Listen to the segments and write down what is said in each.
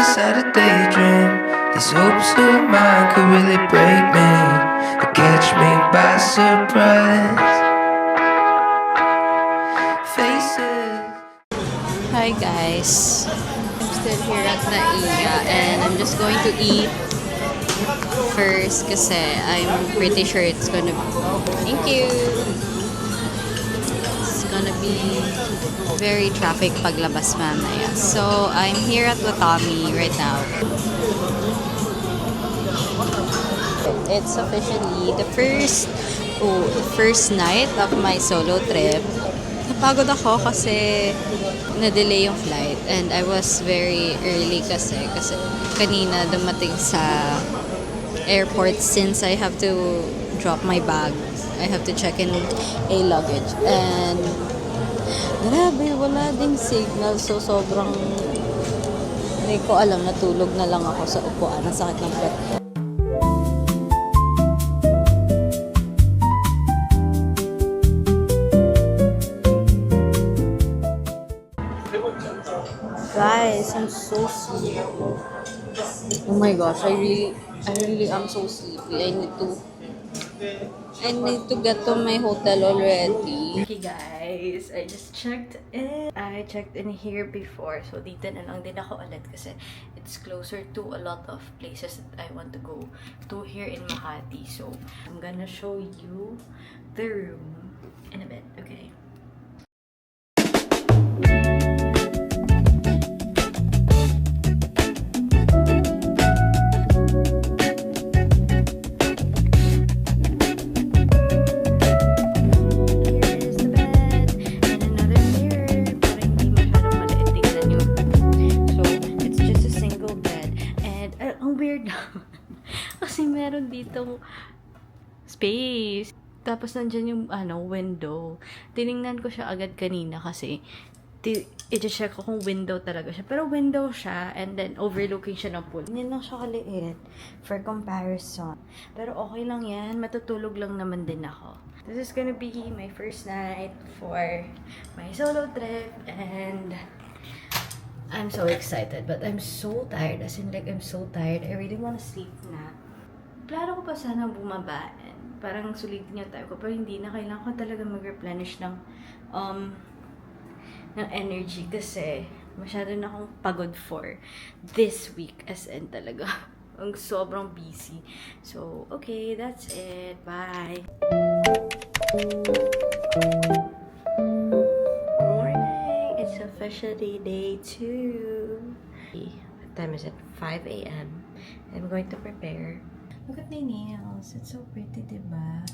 inside a daydream. These hopes of mine could really break me or catch me by surprise. Faces. Hi guys, I'm still here at Naiya and I'm just going to eat first kasi I'm pretty sure it's gonna be, thank you, it's gonna be very traffic paglabas mamaya. So I'm here at Watami right now. It's officially the first night of my solo trip. Napagod ako kasi na-delay yung flight and I was very early kasi kanina dumating sa airport since I have to drop my bag. I have to check in a luggage and grabe, wala ding signal, so sobrang hindi ko alam, natulog na lang ako sa upuan, ang sakit ng puwet. Guys, I'm so sleepy. Oh my gosh, I really am so sleepy. I need to get to my hotel already. Okay guys, I just checked in. I checked in here before. So dito na lang din ako ulit kasi it's closer to a lot of places that I want to go to here in Makati. So I'm gonna show you the room in a bit, okay? Kasi meron ditong space. Tapos nandyan yung window. Tiningnan ko siya agad kanina kasi i-check ko kung window talaga siya. Pero window siya and then overlooking siya ng pool. Yan lang siya kaliit for comparison. Pero okay lang yan. Matutulog lang naman din ako. This is gonna be my first night for my solo trip and I'm so excited, but I'm so tired. As in, like, I'm so tired. I really want to sleep na. Plano ko pa sana bumaba and parang sulitin yung time ko, pero hindi na. Kailangan ko talaga mag-replenish ng energy kasi masyado na akong pagod for this week. As in, talaga. Ang sobrang busy. So, okay, that's it. Bye! It's officially day 2. What time is it? 5 a.m. I'm going to prepare. Look at my nails. It's so pretty, diba?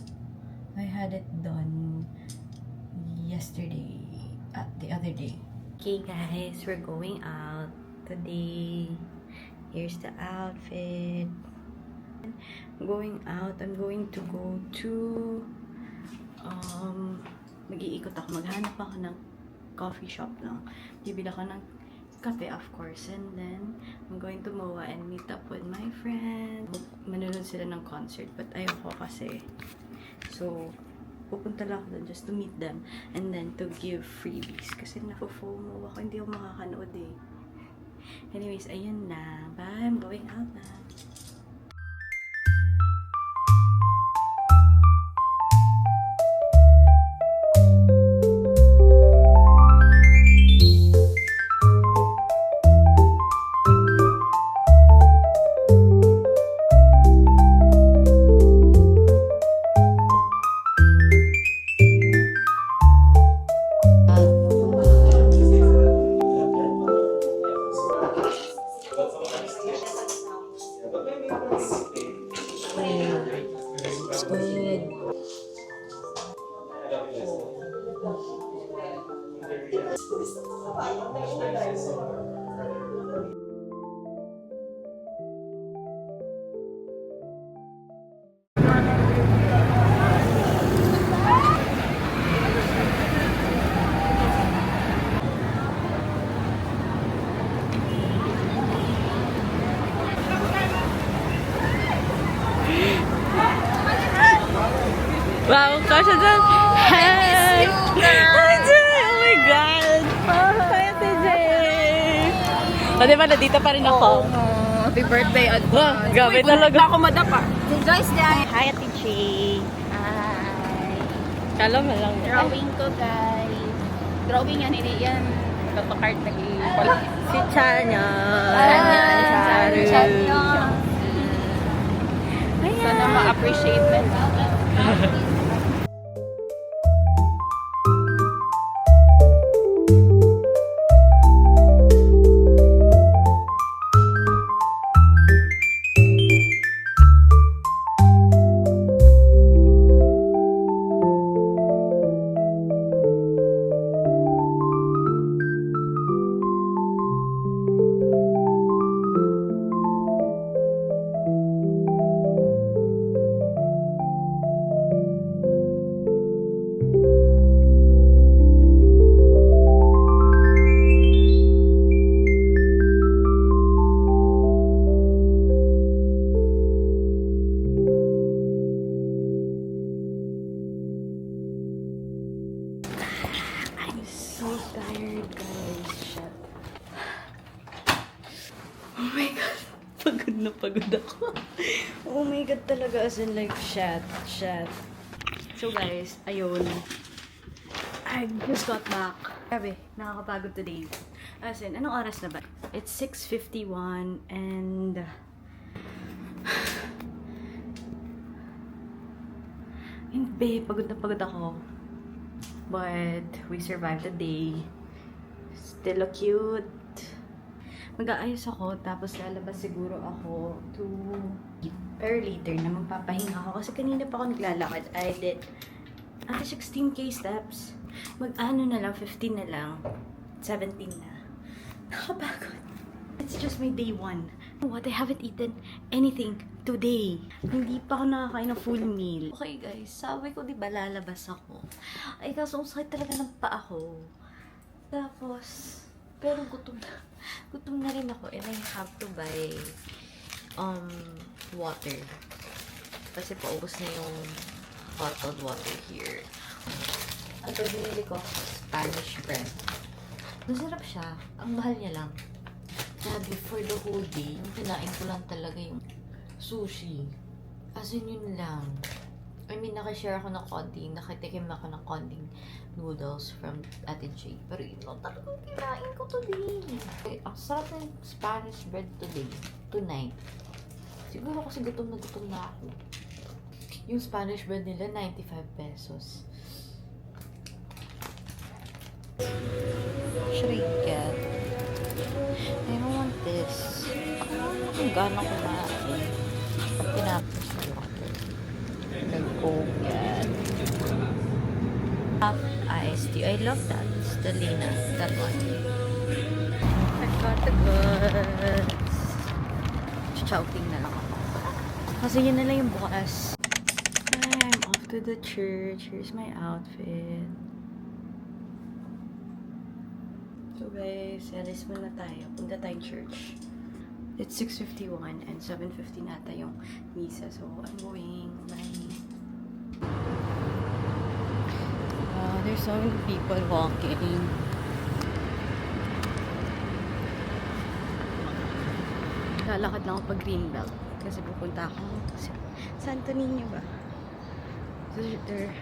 I had it done yesterday. The other day. Okay, guys, we're going out today. Here's the outfit. I'm going out. I'm going to go to mag-iikot ako. Maghanap ako ng coffee shop lang. Bibili ako ng kape, of course. And then, I'm going to MOA and meet up with my friends. Manonood sila ng concert, but ayoko kasi. So, pupunta lang ako doon just to meet them. And then, to give freebies. Kasi nafo-FOMO ako. Hindi ako makakanood eh. Anyways, ayun na. Bye! I'm going out na. It's good. Wow, kasha dyan. Hi! Hi, Jay! Oh my God! Hi, Ate Jay! O, diba, nandito pa rin ako. Happy birthday at Grabe talaga. ako madapa. Guys, guys. Hi, Ate Chi. Hi. Kala mo lang. Drawing ko, guys. Drawing yan, hindi yan. Pagpakart na Si Chanya. Chanya. Sana ma-appreciate nila. I'm so tired, guys. Shit. Oh my God. Pagod na pagod ako. Oh my God talaga. As in like, shit. So guys, ayun. I just got back. Grabe, nakakapagod today. As in, anong oras na ba? It's 6:51 and... Hindi, pagod na pagod ako. But we survived the day. Still look cute. Mag-aayos ako, tapos lalabas siguro ako to eat. Pero later na magpapahinga ako kasi kanina pa ako naglalakad. I did 16k steps. Mag-ano na lang, 15 na lang. 17 na. Nakapagod. It's just my day 1. What? I haven't eaten anything today. Hindi pa ako nakakain ng full meal. Okay guys, sabi ko diba lalabas ako. Ay kaso ang sakit talaga ng paa ko. Tapos, pero gutom na. Gutom na rin ako and I have to buy water. Kasi paubos na yung bottled water here. At binili ko Spanish bread. Masarap siya. Ang mahal niya lang. Sabi, for the whole day, kinain ko lang talaga yung sushi. As in, yun lang. I mean, nakashare ako ng konti. Nakatikim ako ng konting noodles from Ate J. Pero yun lang talagang kinain ko today. Ang sarap ng Spanish bread today. Tonight. Siguro kasi gutom na ako. Yung Spanish bread nila, 95 pesos. Should I get? I don't want this. Kung gano'n kumain. Pag tinapos na water. Nag-coke yan. Half iced tea. I love that. It's the Lina. That one. I got the goods. Shouting na lang ako. Kasi yun na lang yung bukas. I'm off to the church. Here's my outfit. So guys, alis muna tayo. Punta tayong church. It's 6:51 and 7:50 nata yung misa. So, I'm going. Bye. There's so many people walking. Lalakad lang ako pag Greenbelt. Kasi pupunta ako sa Santo Niño ba? So, their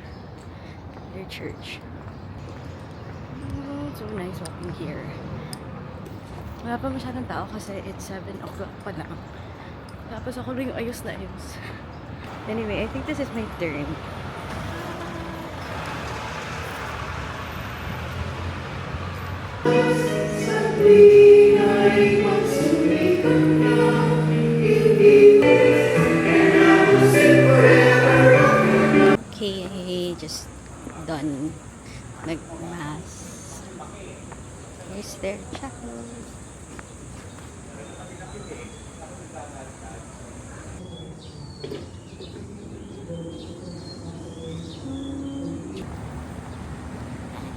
church. So nice walking here. Wala pa masyadong tao kasi it's 7 o'clock pa lang. Tapos ako rin yung ayos na ayos. Anyway, I think this is my turn. Okay, just done. Nag-mass. Here's their chapel.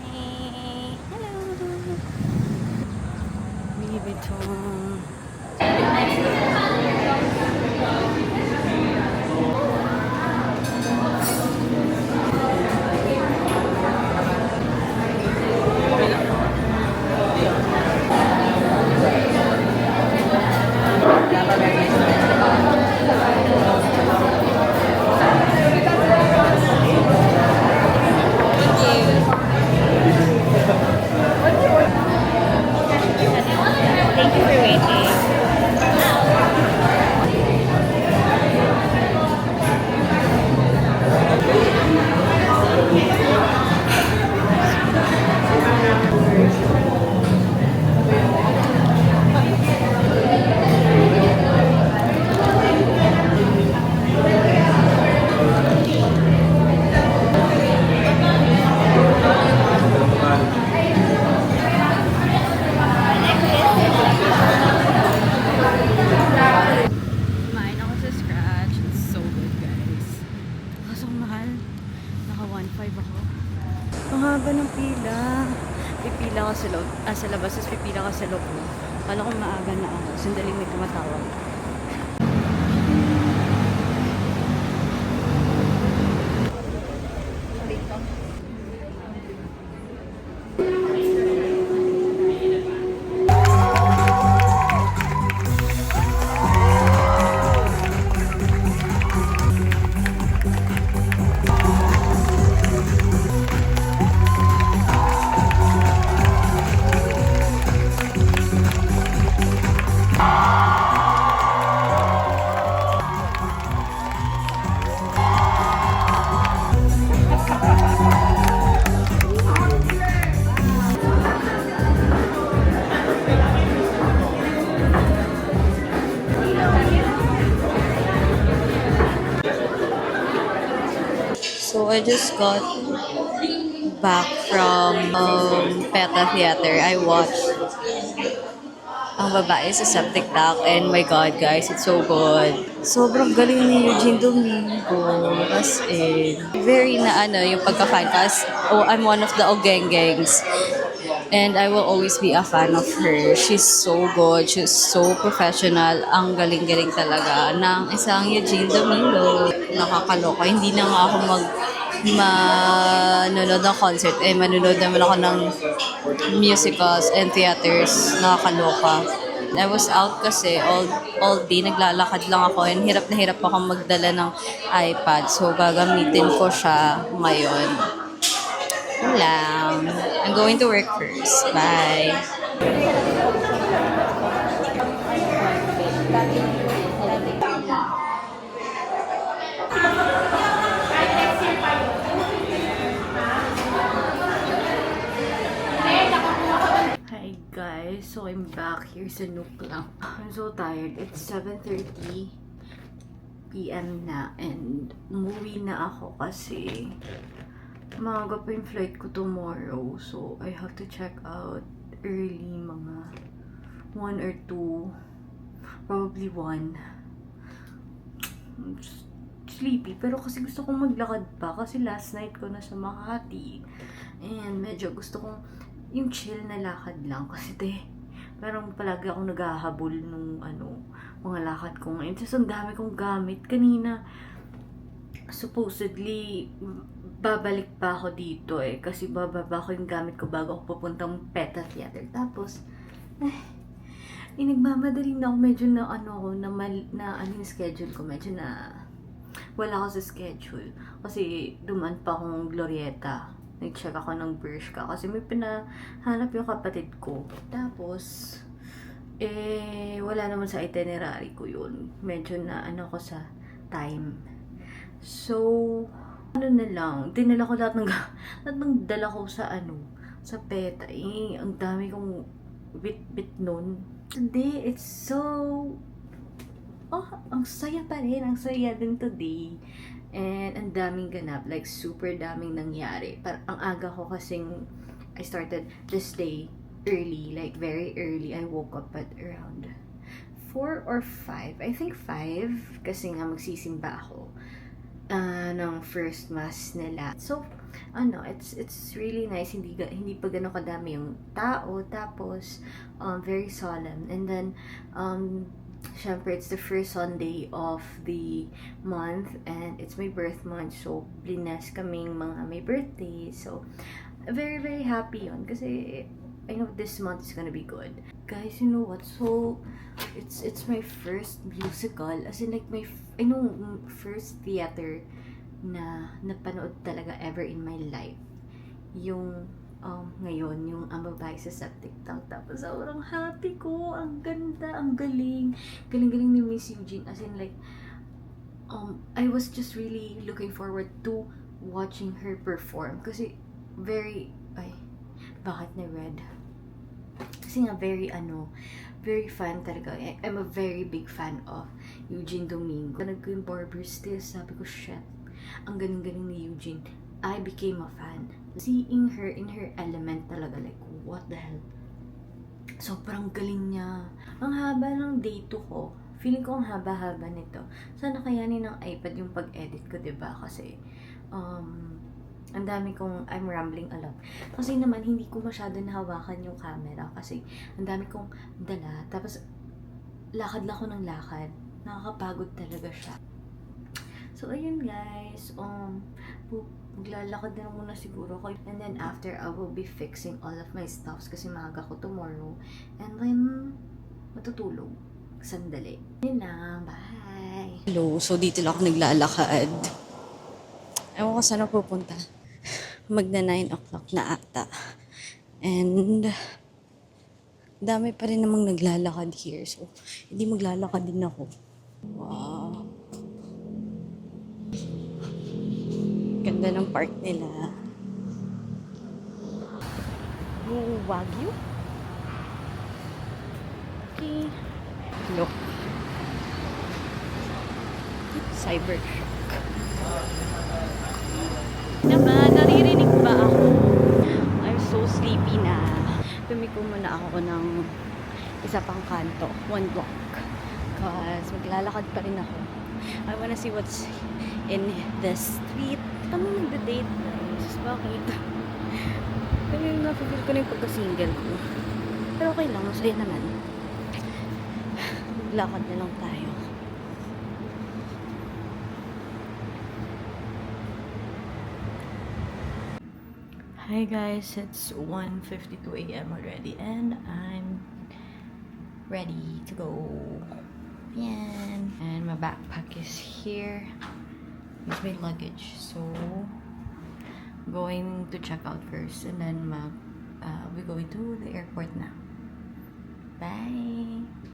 Hi. Hello. We're waiting. Kumain ako sa Scratch. It's so good, guys. Kaso mahal. Naka 1.5 ako. Ang haba ng pila. Pipila ka sa loob. Sa labas. Tapos pipila ka sa loob mo. Kala ko maaga na ako. Sandali may tumatawag. So I just got back from PETA Theater. I watched Ang Babae sa Septic Tank, and my God, guys, it's so good. Sobrang galing ni Eugene Domingo. As in, very na yung pagka-fan. Kasi, I'm one of the Ogengengs. And I will always be a fan of her. She's so good. She's so professional. Ang galing-galing talaga ng isang Eugene Domingo. Nakakaloka. Hindi na nga ako manonood ng concert. Manonood naman ako ng musicals and theaters. Nakakaloka. I was out kasi all day. Naglalakad lang ako. And hirap na hirap ako magdala ng iPad. So, gagamitin ko siya ngayon. Yun lang. I'm going to work first. Bye. Hi guys, so I'm back here sa Nook lang. I'm so tired. It's 7:30 PM na and umuwi na ako kasi maaga pa yung flight ko tomorrow. So, I have to check out early, mga 1 or 2. Probably 1. I'm just sleepy. Pero kasi gusto kong maglakad pa. Kasi last night ko na sa Makati. And medyo gusto kong yung chill na lakad lang. Kasi parang palagi akong naghahabol nung mga lakad ko ngayon. Tapos ang dami kong gamit. Kanina, supposedly, babalik pa ako dito kasi bababa ko yung gamit ko bago ako pupuntang PETA Theater. Tapos, nagmamadali na ako, medyo na yung schedule ko, medyo na wala ako sa schedule. Kasi dumaan pa akong Glorieta. Nag-check ako ng Bershka kasi may pinahanap yung kapatid ko. Tapos, wala naman sa itinerary ko yun. Medyo na ko sa time. So, na lang, dinala ko lahat ng dala ko sa sa PETA. Ang dami kong bit nun. Today, it's so, ang saya pa rin. Ang saya din today. And ang daming ganap, like super daming nangyari. Ang aga ko kasing I started this day early, like very early. I woke up at around 4 or 5. I think 5 kasi nga magsisimba ako ng first mass nila. So, it's really nice. Hindi pa gano'n kadami yung tao. Tapos, very solemn. And then, syempre, it's the first Sunday of the month and it's my birth month. So, blessed kaming mga may birthday. So, very, very happy yun. Kasi, I know this month is gonna be good. Guys, you know what? So, it's my first musical. As in, like, first theater na napanood talaga ever in my life. Yung ngayon, yung ang babae sa TikTok. Tapos, sobrang happy ko. Ang ganda, ang galing. Galing-galing ni Miss Eugene. As in, like, I was just really looking forward to watching her perform. Kasi, bakit na red? Kasi nga, very fan talaga. I'm a very big fan of Eugene Domingo. Nag ko yung Barber's Tales, sabi ko, shit, ang galing-galing ni Eugene. I became a fan. Seeing her in her element talaga, like, what the hell? Sobrang galing niya. Ang haba ng day 2 ko. Feeling ko ang haba-haba nito. Sana kayanin ng iPad yung pag-edit ko, diba? Kasi, ang dami kong, I'm rambling a lot. Kasi naman, hindi ko masyado nahawakan yung camera. Kasi, ang dami kong dala. Tapos, lakad lang ako ng lakad. Nakakapagod talaga siya. So, ayun guys. Maglalakad na muna siguro ako. And then, after, I will be fixing all of my stuffs. Kasi maaga ko tomorrow. And then, matutulog. Sandali. Yun na. Bye! Hello, so dito lang ako naglalakad. Ewan ko saan ako pupunta. Magna 9 o'clock na ata. And dami pa rin namang naglalakad here. So, hindi maglalakad din ako. Wow. Ganda ng park nila. Wagyu? Okay. Look. Cybershock. Naman, naririnig ba ako? I'm so sleepy na. Tumiko muna ako ng isa pang kanto, 1 block. Cause maglalakad pa rin ako. I wanna see what's in this street. Paano nagda-date? Jesus, bakit? Pero yung napipil ko na yung pagka-single ko. Pero okay lang, masaya naman. Maglakad na lang tayo. Hi guys, it's 1:52 a.m. already and I'm ready to go. Yan. And my backpack is here with my luggage. So, going to check out first and then we're going to the airport now. Bye!